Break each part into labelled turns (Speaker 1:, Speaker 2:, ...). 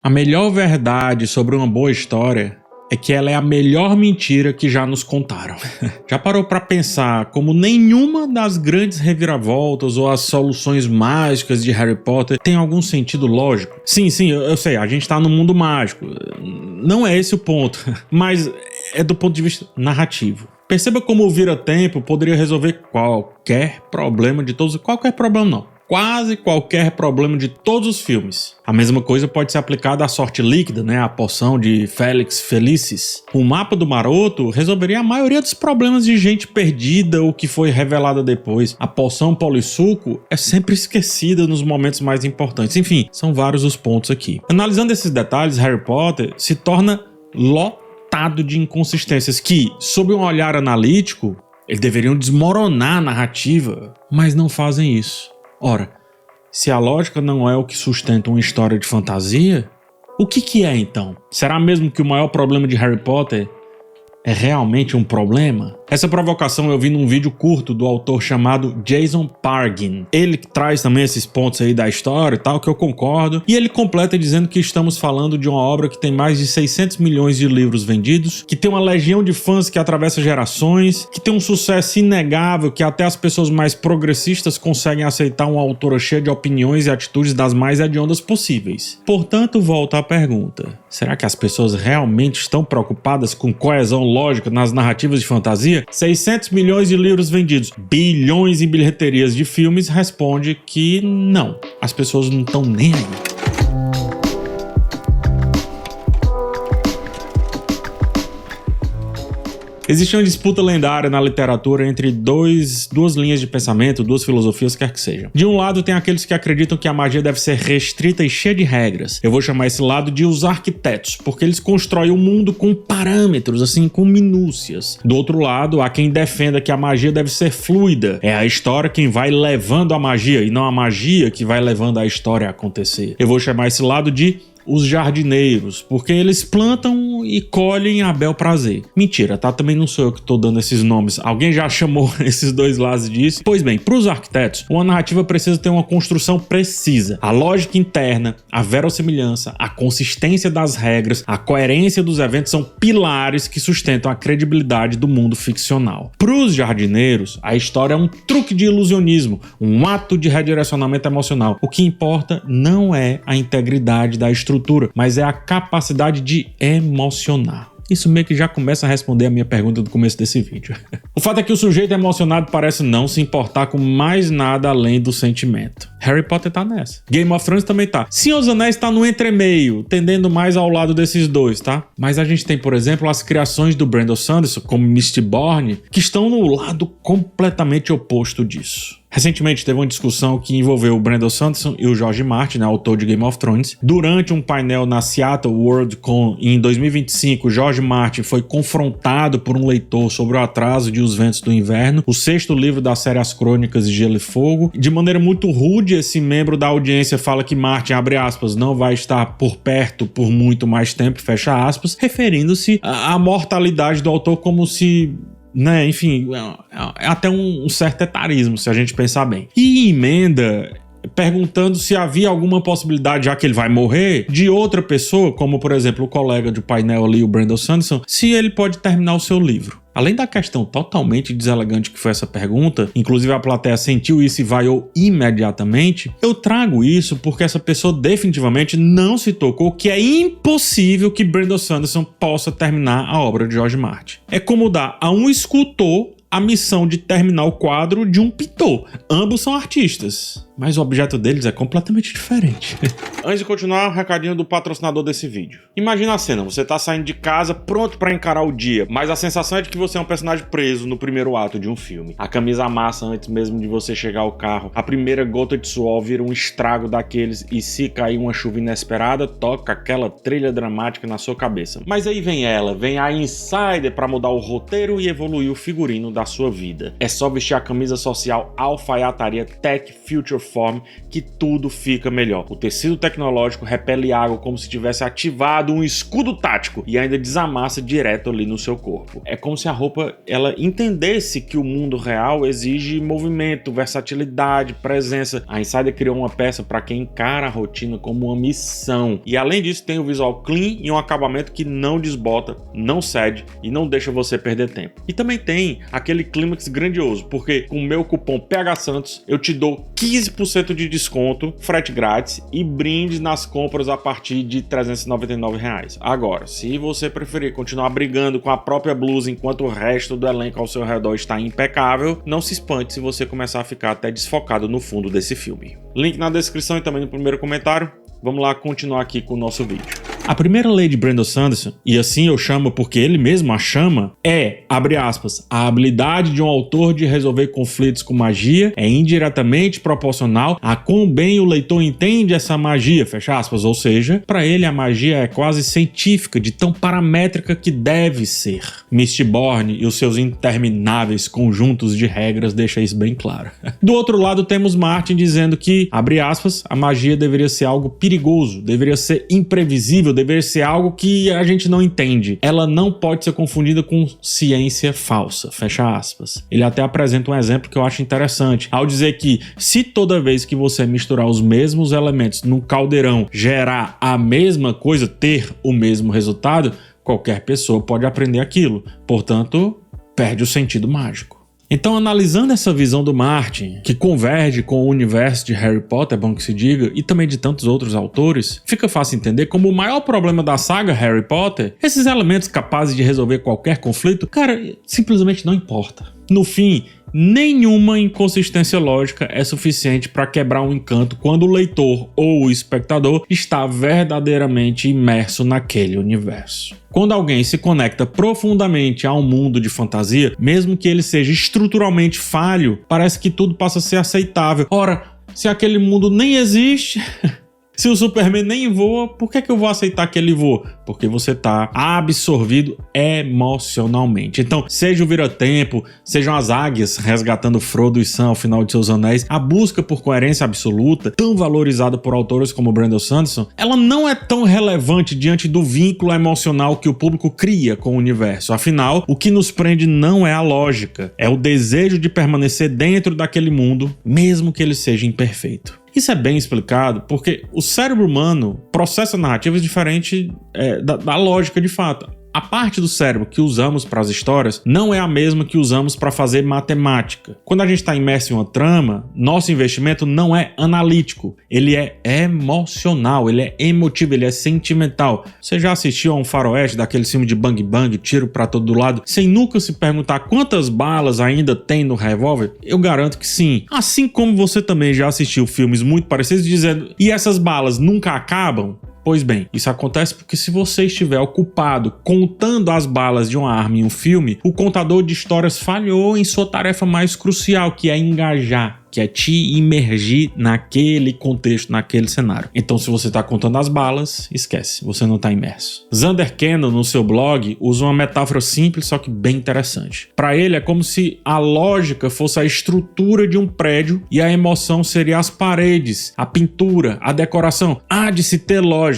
Speaker 1: A melhor verdade sobre uma boa história é que ela é a melhor mentira que já nos contaram. Já parou pra pensar como nenhuma das grandes reviravoltas ou as soluções mágicas de Harry Potter tem algum sentido lógico? Sim, eu sei, a gente tá no mundo mágico. Não é esse o ponto, mas é do ponto de vista narrativo. Perceba como o vira-tempo poderia resolver qualquer problema de todos... Qualquer problema não. Quase qualquer problema de todos os filmes. A mesma coisa pode ser aplicada à sorte líquida, né? A poção de Felix Felicis. O mapa do Maroto resolveria a maioria dos problemas de gente perdida ou que foi revelada depois. A poção Polissuco é sempre esquecida nos momentos mais importantes. Enfim, são vários os pontos aqui. Analisando esses detalhes, Harry Potter se torna lotado de inconsistências que, sob um olhar analítico, eles deveriam desmoronar a narrativa, mas não fazem isso. Ora, se a lógica não é o que sustenta uma história de fantasia, o que é então? Será mesmo que o maior problema de Harry Potter é realmente um problema? Essa provocação eu vi num vídeo curto do autor chamado Jason Pargin. Ele que traz também esses pontos aí da história e tal, que eu concordo. E ele completa dizendo que estamos falando de uma obra que tem mais de 600 milhões de livros vendidos, que tem uma legião de fãs que atravessa gerações, que tem um sucesso inegável, que até as pessoas mais progressistas conseguem aceitar uma autora cheia de opiniões e atitudes das mais hediondas possíveis. Portanto, volta à pergunta. Será que as pessoas realmente estão preocupadas com coesão lógica nas narrativas de fantasia? 600 milhões de livros vendidos, bilhões em bilheterias de filmes, responde que não. As pessoas não estão nem aí. Existe uma disputa lendária na literatura entre duas linhas de pensamento, duas filosofias, quer que seja. De um lado tem aqueles que acreditam que a magia deve ser restrita e cheia de regras. Eu vou chamar esse lado de os arquitetos, porque eles constroem o mundo com parâmetros, assim, com minúcias. Do outro lado, há quem defenda que a magia deve ser fluida. É a história quem vai levando a magia, e não a magia que vai levando a história a acontecer. Eu vou chamar esse lado de os jardineiros, porque eles plantam e colhem a bel prazer. Mentira, tá? Também não sou eu que tô dando esses nomes. Alguém já chamou esses dois lados disso? Pois bem, para os arquitetos, uma narrativa precisa ter uma construção precisa. A lógica interna, a verossimilhança, a consistência das regras, a coerência dos eventos são pilares que sustentam a credibilidade do mundo ficcional. Para os jardineiros, a história é um truque de ilusionismo, um ato de redirecionamento emocional. O que importa não é a integridade da estrutura, mas é a capacidade de emocionar. Isso meio que já começa a responder a minha pergunta do começo desse vídeo. O fato é que o sujeito emocionado parece não se importar com mais nada além do sentimento. Harry Potter tá nessa. Game of Thrones também tá. Senhor dos Anéis tá no entremeio, tendendo mais ao lado desses dois, tá? Mas a gente tem, por exemplo, as criações do Brandon Sanderson, como Mistborn, que estão no lado completamente oposto disso. Recentemente teve uma discussão que envolveu o Brandon Sanderson e o George Martin, né, autor de Game of Thrones. Durante um painel na Seattle Worldcon em 2025, George Martin foi confrontado por um leitor sobre o atraso de Os Ventos do Inverno, o 6º livro da série As Crônicas de Gelo e Fogo. De maneira muito rude, esse membro da audiência fala que Martin, abre aspas, não vai estar por perto por muito mais tempo, fecha aspas, referindo-se à mortalidade do autor como se... né, enfim, é até um certo etarismo, se a gente pensar bem. E emenda perguntando se havia alguma possibilidade, já que ele vai morrer, de outra pessoa, como por exemplo o colega de painel ali, o Brandon Sanderson, se ele pode terminar o seu livro. Além da questão totalmente deselegante que foi essa pergunta, inclusive a plateia sentiu isso e vaiou imediatamente, eu trago isso porque essa pessoa definitivamente não se tocou que é impossível que Brandon Sanderson possa terminar a obra de George Martin. É como dar a um escultor a missão de terminar o quadro de um pintor. Ambos são artistas, mas o objeto deles é completamente diferente. Antes de continuar, um recadinho do patrocinador desse vídeo. Imagina a cena, você tá saindo de casa pronto pra encarar o dia, mas a sensação é de que você é um personagem preso no primeiro ato de um filme. A camisa amassa antes mesmo de você chegar ao carro, a primeira gota de suor vira um estrago daqueles e se cair uma chuva inesperada, toca aquela trilha dramática na sua cabeça. Mas aí vem ela, vem a Insider pra mudar o roteiro e evoluir o figurino da sua vida. É só vestir a camisa social Alfaiataria Tech Future forma que tudo fica melhor. O tecido tecnológico repele água como se tivesse ativado um escudo tático e ainda desamassa direto ali no seu corpo. É como se a roupa ela entendesse que o mundo real exige movimento, versatilidade, presença. A Insider criou uma peça para quem encara a rotina como uma missão. E além disso tem o visual clean e um acabamento que não desbota, não cede e não deixa você perder tempo. E também tem aquele clímax grandioso, porque com o meu cupom PHSantos eu te dou 15% de desconto, frete grátis e brindes nas compras a partir de R$ 399. Agora, se você preferir continuar brigando com a própria blusa enquanto o resto do elenco ao seu redor está impecável, não se espante se você começar a ficar até desfocado no fundo desse filme. Link na descrição e também no primeiro comentário. Vamos lá continuar aqui com o nosso vídeo. A primeira lei de Brandon Sanderson, e assim eu chamo porque ele mesmo a chama, é, abre aspas, a habilidade de um autor de resolver conflitos com magia é indiretamente proporcional a quão bem o leitor entende essa magia, fecha aspas, ou seja, para ele a magia é quase científica, de tão paramétrica que deve ser. Mistborn e os seus intermináveis conjuntos de regras deixa isso bem claro. Do outro lado temos Martin dizendo que, abre aspas, a magia deveria ser algo perigoso, deveria ser imprevisível, deveria ser algo que a gente não entende. Ela não pode ser confundida com ciência falsa, fecha aspas. Ele até apresenta um exemplo que eu acho interessante, ao dizer que se toda vez que você misturar os mesmos elementos num caldeirão gerar a mesma coisa, ter o mesmo resultado, qualquer pessoa pode aprender aquilo. Portanto, perde o sentido mágico. Então, analisando essa visão do Martin, que converge com o universo de Harry Potter, é bom que se diga, e também de tantos outros autores, fica fácil entender como o maior problema da saga Harry Potter, esses elementos capazes de resolver qualquer conflito, cara, simplesmente não importa. No fim, nenhuma inconsistência lógica é suficiente para quebrar um encanto quando o leitor ou o espectador está verdadeiramente imerso naquele universo. Quando alguém se conecta profundamente a um mundo de fantasia, mesmo que ele seja estruturalmente falho, parece que tudo passa a ser aceitável. Ora, se aquele mundo nem existe... Se o Superman nem voa, por que eu vou aceitar que ele voa? Porque você está absorvido emocionalmente. Então, seja o Vira-Tempo, sejam as águias resgatando Frodo e Sam ao final de seus anéis, a busca por coerência absoluta, tão valorizada por autores como Brandon Sanderson, ela não é tão relevante diante do vínculo emocional que o público cria com o universo. Afinal, o que nos prende não é a lógica, é o desejo de permanecer dentro daquele mundo, mesmo que ele seja imperfeito. Isso é bem explicado porque o cérebro humano processa narrativas diferentes da lógica de fato. A parte do cérebro que usamos para as histórias não é a mesma que usamos para fazer matemática. Quando a gente está imerso em uma trama, nosso investimento não é analítico, ele é emocional, ele é emotivo, ele é sentimental. Você já assistiu a um faroeste daquele filme de bang bang, tiro para todo lado, sem nunca se perguntar quantas balas ainda tem no revólver? Eu garanto que sim. Assim como você também já assistiu filmes muito parecidos dizendo, e essas balas nunca acabam? Pois bem, isso acontece porque se você estiver ocupado contando as balas de uma arma em um filme, o contador de histórias falhou em sua tarefa mais crucial, que é engajar, que é te imergir naquele contexto, naquele cenário. Então, se você está contando as balas, esquece, você não está imerso. Zander Cannon, no seu blog, usa uma metáfora simples, só que bem interessante. Para ele, é como se a lógica fosse a estrutura de um prédio e a emoção seria as paredes, a pintura, a decoração. Há de se ter lógica.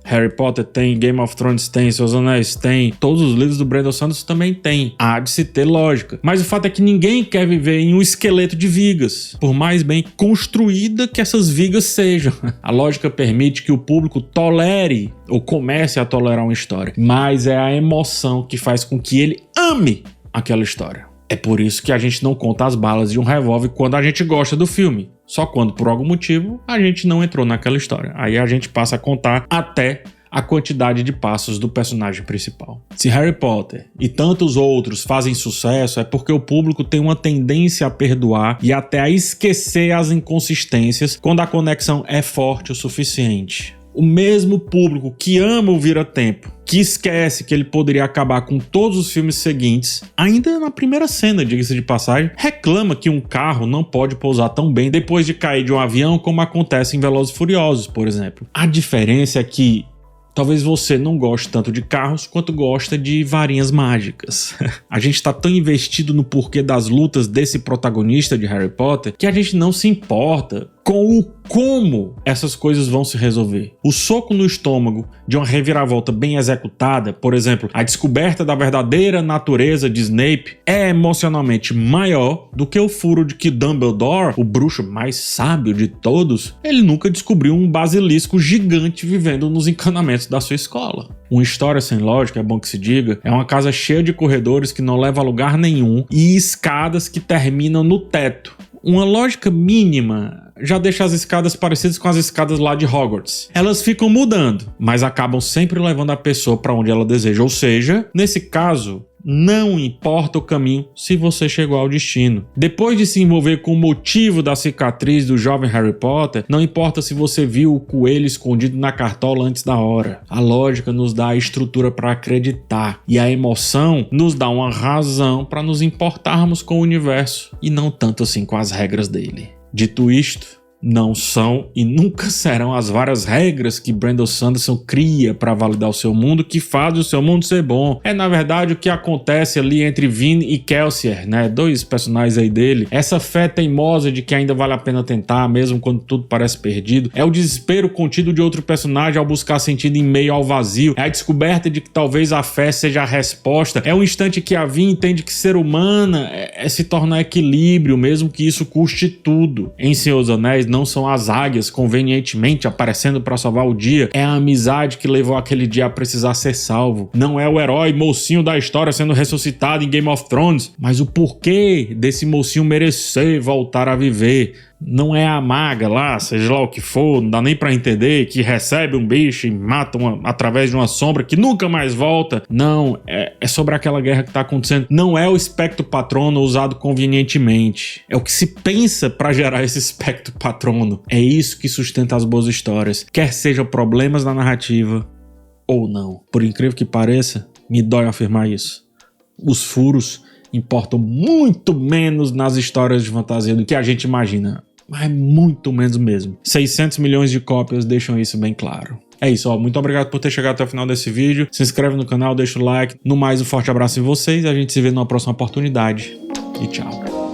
Speaker 1: Harry Potter tem, Game of Thrones tem, Seus Anéis tem, todos os livros do Brandon Sanderson também tem. Há de se ter lógica. Mas o fato é que ninguém quer viver em um esqueleto de vigas, por mais bem construída que essas vigas sejam. A lógica permite que o público tolere ou comece a tolerar uma história, mas é a emoção que faz com que ele ame aquela história. É por isso que a gente não conta as balas de um revólver quando a gente gosta do filme. Só quando, por algum motivo, a gente não entrou naquela história. Aí a gente passa a contar até a quantidade de passos do personagem principal. Se Harry Potter e tantos outros fazem sucesso, é porque o público tem uma tendência a perdoar e até a esquecer as inconsistências quando a conexão é forte o suficiente. O mesmo público que ama o Vira-Tempo, que esquece que ele poderia acabar com todos os filmes seguintes, ainda na primeira cena, diga-se de passagem, reclama que um carro não pode pousar tão bem depois de cair de um avião como acontece em Velozes e Furiosos, por exemplo. A diferença é que talvez você não goste tanto de carros quanto gosta de varinhas mágicas. A gente está tão investido no porquê das lutas desse protagonista de Harry Potter que a gente não se importa com o como essas coisas vão se resolver. O soco no estômago de uma reviravolta bem executada, por exemplo, a descoberta da verdadeira natureza de Snape, é emocionalmente maior do que o furo de que Dumbledore, o bruxo mais sábio de todos, ele nunca descobriu um basilisco gigante vivendo nos encanamentos da sua escola. Uma história sem lógica, é bom que se diga, é uma casa cheia de corredores que não leva a lugar nenhum e escadas que terminam no teto. Uma lógica mínima já deixa as escadas parecidas com as escadas lá de Hogwarts. Elas ficam mudando, mas acabam sempre levando a pessoa para onde ela deseja. Ou seja, nesse caso, não importa o caminho se você chegou ao destino. Depois de se envolver com o motivo da cicatriz do jovem Harry Potter, não importa se você viu o coelho escondido na cartola antes da hora. A lógica nos dá a estrutura para acreditar e a emoção nos dá uma razão para nos importarmos com o universo e não tanto assim com as regras dele. Dito isto, não são e nunca serão as várias regras que Brandon Sanderson cria para validar o seu mundo que faz o seu mundo ser bom. É na verdade o que acontece ali entre Vin e Kelsier, né? Dois personagens aí dele. Essa fé teimosa de que ainda vale a pena tentar, mesmo quando tudo parece perdido. É o desespero contido de outro personagem ao buscar sentido em meio ao vazio. É a descoberta de que talvez a fé seja a resposta. É o instante que a Vin entende que ser humana é se tornar equilíbrio, mesmo que isso custe tudo. Em Senhor dos Anéis, não são as águias convenientemente aparecendo para salvar o dia, é a amizade que levou aquele dia a precisar ser salvo. Não é o herói mocinho da história sendo ressuscitado em Game of Thrones, mas o porquê desse mocinho merecer voltar a viver. Não é a maga lá, seja lá o que for, não dá nem pra entender, que recebe um bicho e mata através de uma sombra que nunca mais volta. Não, é sobre aquela guerra que tá acontecendo. Não é o espectro patrono usado convenientemente. É o que se pensa pra gerar esse espectro patrono. É isso que sustenta as boas histórias, quer sejam problemas na narrativa ou não. Por incrível que pareça, me dói afirmar isso. Os furos importam muito menos nas histórias de fantasia do que a gente imagina. Mas muito menos mesmo. 600 milhões de cópias deixam isso bem claro. É isso, ó. Muito obrigado por ter chegado até o final desse vídeo. Se inscreve no canal, deixa o like. No mais, um forte abraço em vocês. A gente se vê numa próxima oportunidade. E tchau.